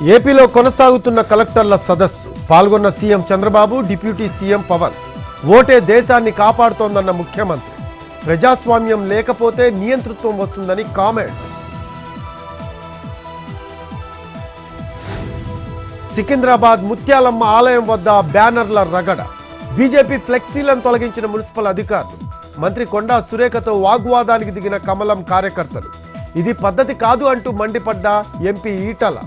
ఏపీలో కొనసాగుతున్న కలెక్టర్ల సదస్సు పాల్గొన్న CM Chandrababu, deputy CM Pawan. ఓటే దేశాన్ని కాపాడుతోందన్న ముఖ్యమంత్రి. ప్రజాస్వామ్యం లేకపోతే నియంతృత్వం వస్తుందని కామెంట్. సికింద్రాబాద్ ముత్యాలమ్మ ఆలయం వద్ద బ్యానర్ల రగడ. బీజేపీ ఫ్లెక్సీలను తొలగించిన మున్సిపల్ అధికారులు. మంత్రి కొండా సురేఖతో వాగ్వాదానికి దిగిన కమలం కార్యకర్తలు. ఇది పద్ధతి కాదు అంటూ మండిపడ్డ MP Etela.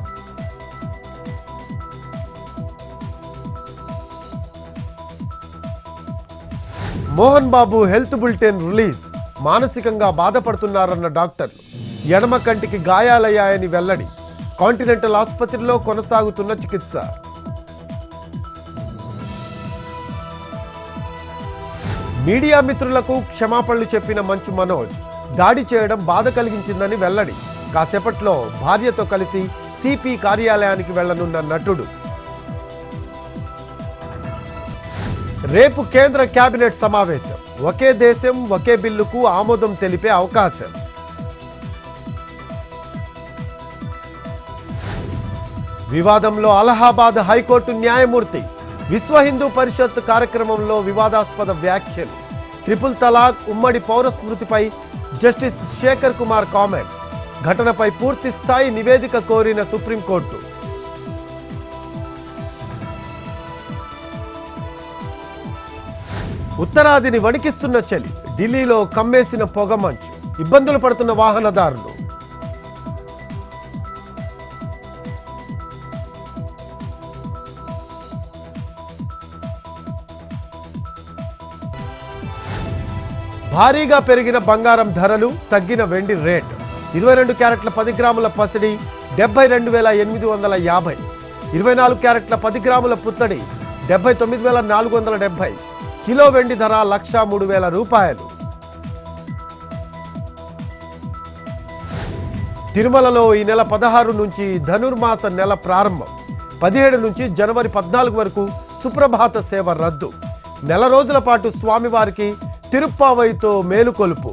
Mohan Babu health bulletin release. మానసికంగా బాధపడుతున్నారన్న డాక్టర్లు. ఎడమ కంటికి గాయాలయ్యాయని వెల్లడి. కాంటినెంటల్ ఆసుపత్రిలో కొనసాగుతున్న చికిత్స. మీడియా మిత్రులకు క్షమాపణలు చెప్పిన మంచు మనోజ్. దాడి చేయడం బాధ కలిగించిందని వెల్లడి. కాసేపట్లో భార్యతో కలిసి సిపి కార్యాలయానికి వెళ్లనున్న నటుడు. రేపు కేంద్ర కేబినెట్ సమావేశం. ఒకే దేశం ఒకే బిల్లుకు ఆమోదం తెలిపే అవకాశం. వివాదంలో అలహాబాద్ హైకోర్టు న్యాయమూర్తి. విశ్వ హిందూ పరిషత్ కార్యక్రమంలో వివాదాస్పద వ్యాఖ్యలు. ట్రిపుల్ తలాక్, ఉమ్మడి పౌర స్మృతిపై జస్టిస్ శేఖర్ కుమార్ కామెంట్స్. ఘటనపై పూర్తి స్థాయి నివేదిక కోరిన సుప్రీంకోర్టు. ఉత్తరాదిని వణికిస్తున్న చలి. ఢిల్లీలో కమ్మేసిన పొగమంచు. ఇబ్బందులు పడుతున్న వాహనదారులు. భారీగా పెరిగిన బంగారం ధరలు, తగ్గిన వెండి రేట్. 22 క్యారెట్ల 10 గ్రాముల పసిడి 72,850. 24 క్యారెట్ల 10 గ్రాముల పుత్తడి 79,470. కిలో వెండి ధర 1,03,000 రూపాయలు. తిరుమలలో ఈ నెల 16 నుంచి ధనుర్మాస నెల ప్రారంభం. 17 నుంచి జనవరి 14 వరకు సుప్రభాత సేవ రద్దు. నెల రోజుల పాటు స్వామివారికి తిరుప్పావైతో మేలుకొలుపు.